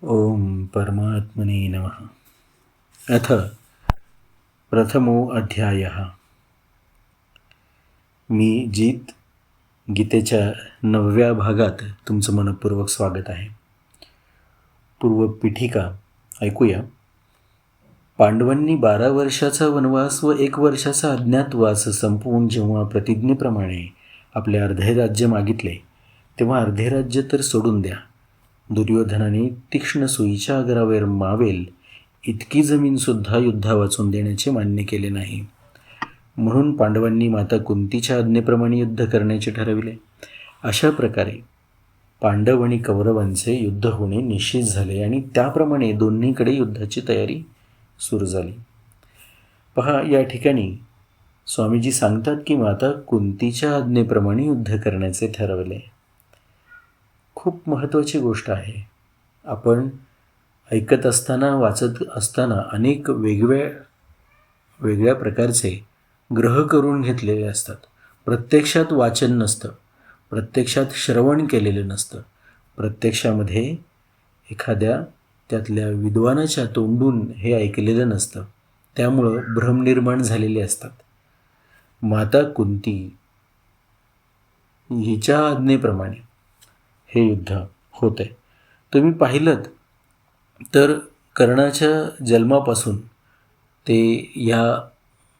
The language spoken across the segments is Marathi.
ओम परमात्मने नमः। अथ प्रथमो अध्यायः। मी जीत गीतेच्या 9व्या भागात तुमचं मनपूर्वक स्वागत आहे. पूर्वपीठिका ऐकूया. पांडवांनी 12 वर्षाचा वनवास व 1 वर्षाचा अज्ञातवास संपवून जेव्हा प्रतिज्ञेप्रमाणे आपले अर्धे राज्य मागितले, तेव्हा अर्धे राज्य तर सोडून द्या, दुर्योधनाने तीक्ष्ण सुईच्या आगरावर मावेल इतकी जमीनसुद्धा युद्धा वाचून देण्याचे मान्य केले नाही. म्हणून पांडवांनी माता कुंतीच्या आज्ञेप्रमाणे युद्ध करण्याचे ठरविले. अशा प्रकारे पांडव आणि कौरवांचे युद्ध होणे निश्चित झाले आणि त्याप्रमाणे दोन्हीकडे युद्धाची तयारी सुरू झाली. पहा, या ठिकाणी स्वामीजी सांगतात की माता कुंतीच्या आज्ञेप्रमाणे युद्ध करण्याचे ठरवले. खूप महत्त्वाची गोष्ट आहे. आपण ऐकत असताना, वाचत असताना अनेक वेगवेगळ्या प्रकारचे ग्रह करून घेतलेले असतात. प्रत्यक्षात वाचन नसतं, प्रत्यक्षात श्रवण केलेलं नसतं, प्रत्यक्षामध्ये एखाद्या त्यातल्या विद्वानाच्या तोंडून हे ऐकलेलं नसतं. त्यामुळं भ्रम निर्माण झालेले असतात. माता कुंती हिच्या आज्ञेप्रमाणे हे युद्ध होते. तुम्ही पाहिलं तर कर्णाच्या जन्मापासून ते या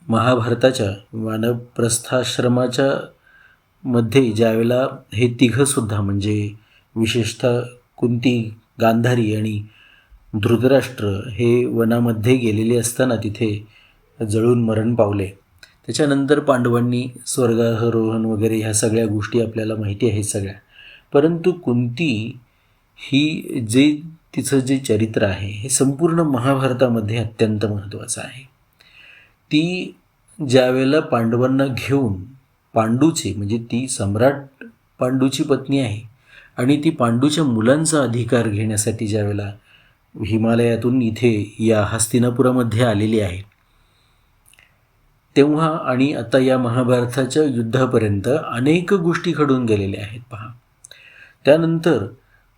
महाभारताच्या वानप्रस्थाश्रमाच्या मध्ये ज्यावेळेला हे तिघंसुद्धा म्हणजे विशेषतः कुंती, गांधारी आणि धृतराष्ट्र हे वनामध्ये गेलेले असताना तिथे जळून मरण पावले. त्याच्यानंतर पांडवांनी स्वर्गारोहण वगैरे ह्या सगळ्या गोष्टी आपल्याला माहिती आहेत सगळ्या. परंतु कुंती ही तिचं जे चरित्र आहे हे संपूर्ण महाभारतामध्ये अत्यंत महत्त्वाचं आहे. ती ज्यावेळेला पांडवांना घेऊन पांडूचे म्हणजे ती सम्राट पांडूची पत्नी आहे आणि ती पांडूच्या मुलांचा अधिकार घेण्यासाठी ज्यावेळेला हिमालयातून इथे या हस्तिनापुरामध्ये आलेली आहे, तेव्हा आणि आता या महाभारताच्या युद्धापर्यंत अनेक गोष्टी घडून गेलेल्या आहेत. पहा, त्यानंतर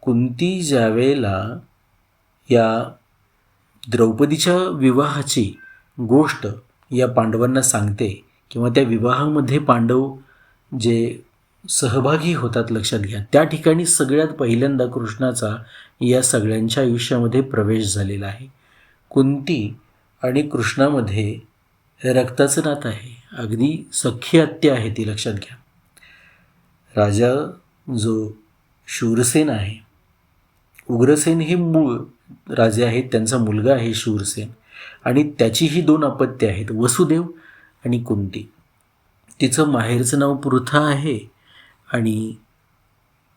कुंती ज्यावेळेला या द्रौपदीच्या विवाहाची गोष्ट या पांडवांना सांगते किंवा त्या विवाहामध्ये पांडव जे सहभागी होतात, लक्षात घ्या, त्या ठिकाणी सगळ्यात पहिल्यांदा कृष्णाचा या सगळ्यांच्या आयुष्यामध्ये प्रवेश झालेला आहे. कुंती आणि कृष्णामध्ये रक्ताचं नातं आहे, अगदी सख्खी आत्या आहे ती, लक्षात घ्या. राजा जो शूरसेन आहे, उग्रसेन हे मूळ राजे आहेत, त्यांचा मुलगा आहे शूरसेन आणि त्याचीही 2 अपत्ये आहेत, वसुदेव आणि कुंती. तिचं माहेरचं नाव पृथा आहे आणि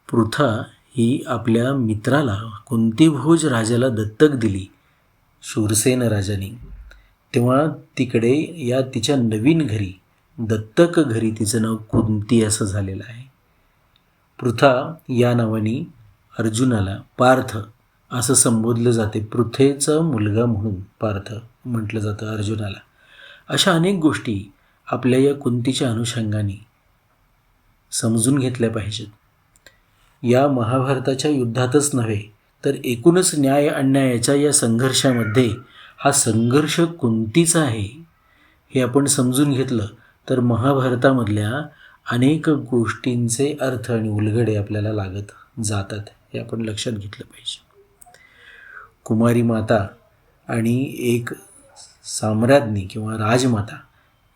पृथा ही आपल्या मित्राला कुंतीभोज राजाला दत्तक दिली शूरसेन राजाने. तेव्हा तिकडे या तिच्या नवीन घरी, दत्तक घरी, तिचं नाव कुंती असं झालेलं आहे. पृथा या नावाने अर्जुनाला पार्थ असं संबोधलं जाते. पृथेचा मुलगा म्हणून पार्थ म्हटलं जातं अर्जुनाला. अशा अनेक गोष्टी आपल्या या कुंतीच्या अनुषंगाने समजून घेतल्या पाहिजेत. या महाभारताच्या युद्धातच नव्हे तर एकूणच न्याय अन्यायाच्या या संघर्षामध्ये हा संघर्ष कुंतीचा आहे हे आपण समजून घेतलं तर महाभारतामधल्या अनेक गोष्टींचे अर्थ आणि उलगडे आपल्याला लागत जातात, हे आपण लक्षात घेतलं पाहिजे. कुमारी माता आणि एक साम्राज्ञी किंवा राजमाता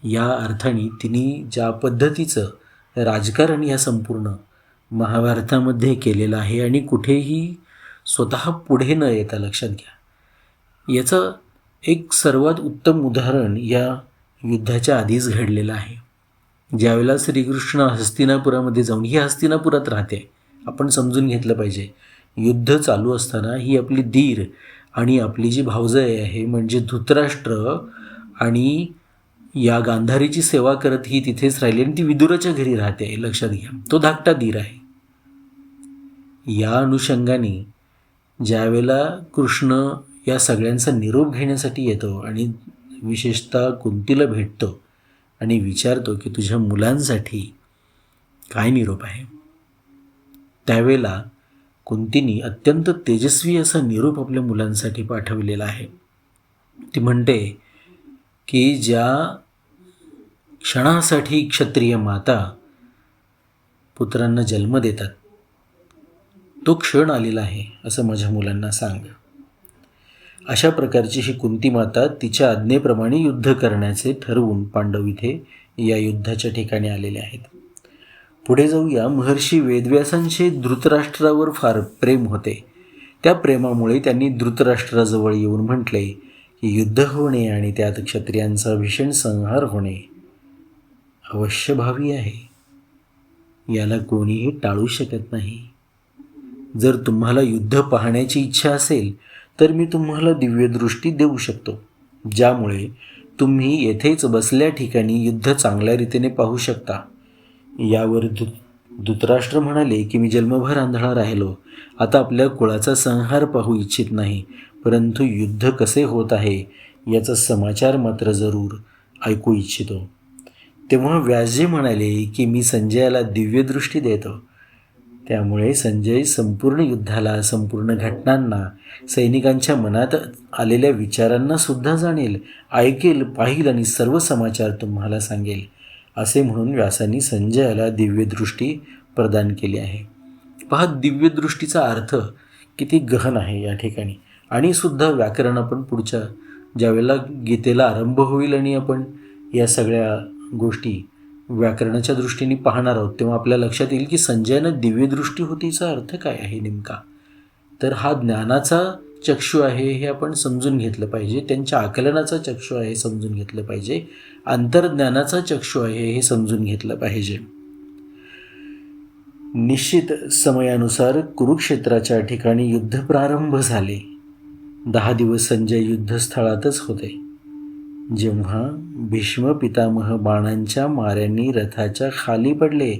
या अर्थाने तिने ज्या पद्धतीचं राजकारण या संपूर्ण महाभारतामध्ये केलेलं आहे आणि कुठेही स्वतः पुढे न येता, लक्षात घ्या, याचं एक सर्वात उत्तम उदाहरण या युद्धाच्या आधीच घडलेलं आहे. ज्यावेळेला श्रीकृष्ण हस्तिनापुरामध्ये जाऊन, ही हस्तिनापुरात राहते, आपण समजून घेतलं पाहिजे, युद्ध चालू असताना ही आपली दीर आणि आपली जी भावजय आहे म्हणजे धृतराष्ट्र आणि या गांधारीची सेवा करत ही तिथेच राहिली आणि ती विदुराच्या घरी राहते, लक्षात घ्या. तो धाकटा दीर आहे. या अनुषंगाने ज्यावेळेला कृष्ण या सगळ्यांचा निरोप घेण्यासाठी येतो आणि विशेषतः कुंतीला भेटतो आणि विचारतो की तुझ्या मुलांसाठी काय निरोप आहे, त्यावेळेला कुंतीनी अत्यंत तेजस्वी असा निरोप आपल्या मुलांसाठी पाठवलेला आहे. ती म्हणते की ज्या क्षणासाठी क्षत्रिय माता पुत्रांना जन्म देतात तो क्षण आलेला आहे असं माझ्या मुलांना सांग. अशा प्रकारची ही कुंती माता तिच्या आज्ञेप्रमाणे युद्ध करण्याचे ठरवून पांडव इथे या युद्धाच्या ठिकाणी आलेले आहेत. पुढे जाऊया. महर्षी वेदव्यासांचे धृतराष्ट्रावर फार प्रेम होते. त्या प्रेमामुळे त्यांनी धृतराष्ट्राजवळ येऊन म्हटले की युद्ध होणे आणि त्यात क्षत्रियांचा भीषण संहार होणे अवश्यभावी आहे. याला कोणीही टाळू शकत नाही. जर तुम्हाला युद्ध पाहण्याची इच्छा असेल तर मी तुम्हाला दिव्यदृष्टी देऊ शकतो, ज्यामुळे तुम्ही येथेच बसल्या ठिकाणी युद्ध चांगल्या रीतीने पाहू शकता. यावर धृतराष्ट्र म्हणाले की मी जन्मभर आंधळा राहिलो, आता आपल्या कुळाचा संहार पाहू इच्छित नाही, परंतु युद्ध कसे होत आहे याचा समाचार मात्र जरूर ऐकू इच्छितो. तेव्हा व्यासजी म्हणाले की मी संजयाला दिव्यदृष्टी देतो. त्यामुळे संजय संपूर्ण युद्धाला, संपूर्ण घटनांना, सैनिकांच्या मनात आलेल्या विचारांना सुद्धा जाणेल, ऐकेल, पाहिल आणि सर्व समाचार तुम्हाला सांगेल, असे म्हणून व्यासांनी संजयाला दिव्यदृष्टी प्रदान केली आहे. पहा, दिव्यदृष्टीचा अर्थ किती गहन आहे या ठिकाणी. आणि सुद्धा व्याकरण आपण पुढच्या ज्यावेळेला गीतेला आरंभ होईल आणि आपण या सगळ्या गोष्टी व्याकरणाच्या दृष्टीने पाहणार आहोत, तेव्हा आपल्या लक्षात येईल की संजयानं दिव्यदृष्टी होतीचा अर्थ काय आहे नेमका. तर हा ज्ञानाचा चक्षु आहे हे आपण समजून घेतलं पाहिजे. त्यांच्या आकलनाचा चक्षु आहे हे समजून घेतलं पाहिजे. अंतर्ज्ञानाचा चक्षु आहे हे समजून घेतलं पाहिजे. निश्चित समयानुसार कुरुक्षेत्राच्या ठिकाणी युद्ध प्रारंभ झाले. 10 दिवस संजय युद्धस्थळातच होते. जेव्हा भीष्म पितामह बाणांच्या माऱ्यांनी रथाच्या खाली पडले,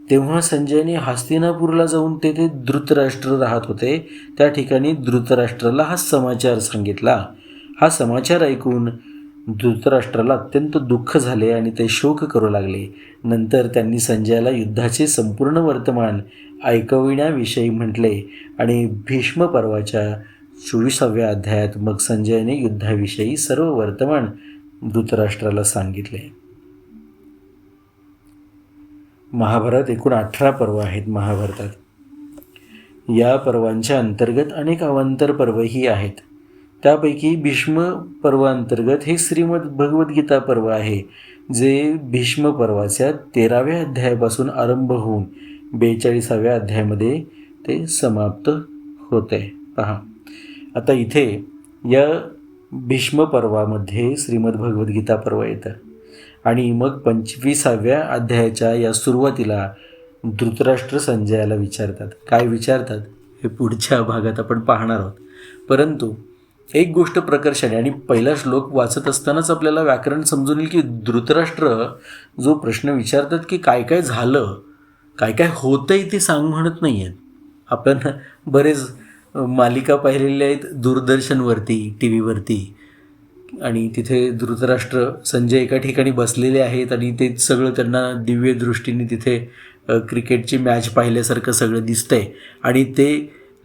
तेव्हा संजयने हस्तिनापूरला जाऊन तेथे धृतराष्ट्र राहत होते त्या ठिकाणी धृतराष्ट्राला हा समाचार सांगितला. हा समाचार ऐकून धृतराष्ट्राला अत्यंत दुःख झाले आणि ते शोक करू लागले. नंतर त्यांनी संजयाला युद्धाचे संपूर्ण वर्तमान ऐकविण्याविषयी म्हटले आणि भीष्म पर्वाच्या 24व्या अध्यायात मग संजयने युद्धाविषयी सर्व वर्तमान धृतराष्ट्राला सांगितले. महाभारत एकूण 18 पर्व आहेत महाभारतात. या पर्वांच्या अंतर्गत अनेक अवांतर पर्वही आहेत. त्यापैकी भीष्म पर्वांतर्गत हे श्रीमद भगवद्गीता पर्व आहे, जे भीष्म पर्वाच्या 13व्या अध्यायापासून आरंभ होऊन 42व्या अध्यायामध्ये ते समाप्त होते. पहा, आता इथे या भीष्म पर्वामध्ये श्रीमद भगवद्गीता पर्व येतं आणि मग 25व्या अध्यायाच्या या सुरुवातीला धृतराष्ट्र संजयाला विचारतात. काय विचारतात हे पुढच्या भागात आपण पाहणार आहोत. परंतु एक गोष्ट प्रकर्षाने, आणि पहिला श्लोक वाचत असतानाच आपल्याला व्याकरण समजून येईल की धृतराष्ट्र जो प्रश्न विचारतात की काय काय झालं, काय काय होतंय ते सांग म्हणत नाही आहेत. आपण बरेच मालिका पाहिलेल्या आहेत दूरदर्शनवरती, टी व्हीवरती, आणि तिथे धृतराष्ट्र संजय एका ठिकाणी बसलेले आहेत आणि ते सगळं त्यांना दिव्य दृष्टीने तिथे क्रिकेटची मॅच पाहिल्यासारखं सगळं दिसतंय आणि ते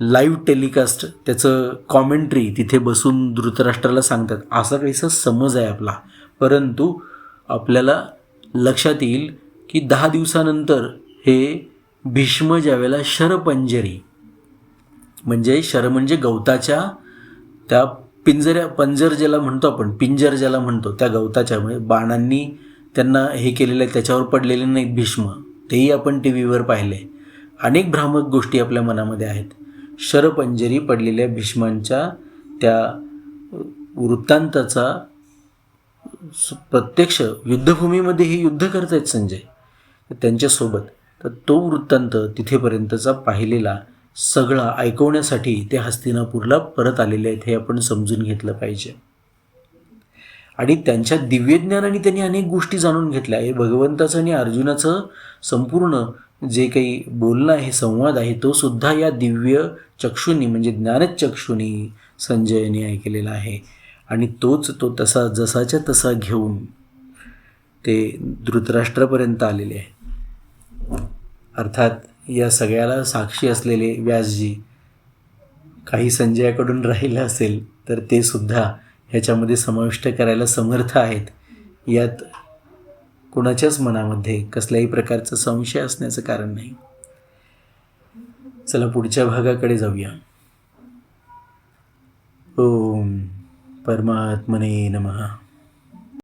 लाईव्ह टेलिकास्ट, त्याचं कॉमेंट्री तिथे बसून धृतराष्ट्राला सांगतात, असा काहीसा समज आहे आपला. परंतु आपल्याला लक्षात येईल की 10 दिवसानंतर हे भीष्म ज्यावेळेला शरपंजरी, म्हणजे शर म्हणजे गवताच्या त्या पंजर ज्याला म्हणतो आपण, पिंजर ज्याला म्हणतो, त्या गवताच्या म्हणजे बाणांनी त्यांना हे केलेलं आहे, त्याच्यावर पडलेले नाहीत भीष्म, तेही आपण टी व्हीवर पाहिले. अनेक भ्रामक गोष्टी आपल्या मनामध्ये आहेत. शरपंजरी पडलेल्या भीष्मांच्या त्या वृत्तांताचा प्रत्यक्ष युद्धभूमीमध्ये हे युद्ध करत आहेत संजय त्यांच्यासोबत, तर तो वृत्तांत तिथेपर्यंतचा पाहिलेला सगळा ऐकवण्यासाठी ते हस्तिनापूरला परत आलेले आहेत हे आपण समजून घेतलं पाहिजे. आणि त्यांच्या दिव्यज्ञानाने त्यांनी अनेक गोष्टी जाणून घेतल्या. हे भगवंताचं आणि अर्जुनाचं संपूर्ण जे काही बोलणं आहे, संवाद आहे, तो सुद्धा या दिव्य चक्षुनी म्हणजे ज्ञानचक्षुनी संजयने ऐकलेला आहे. आणि तोच तो तसा जसाच्या तसा घेऊन ते धृतराष्ट्रापर्यंत आलेले आहे. अर्थात या सगळ्याला साक्षी असलेले व्यासजी काही संजयाकडून राहिलं असेल तर ते सुद्धा ह्याच्यामध्ये समाविष्ट करायला समर्थ आहेत, यात कुणाच्याच मनामध्ये कसल्याही प्रकारचा संशय असण्याचं कारण नाही. चला पुढच्या भागाकडे जाऊया. ओम परमात्मने नमः.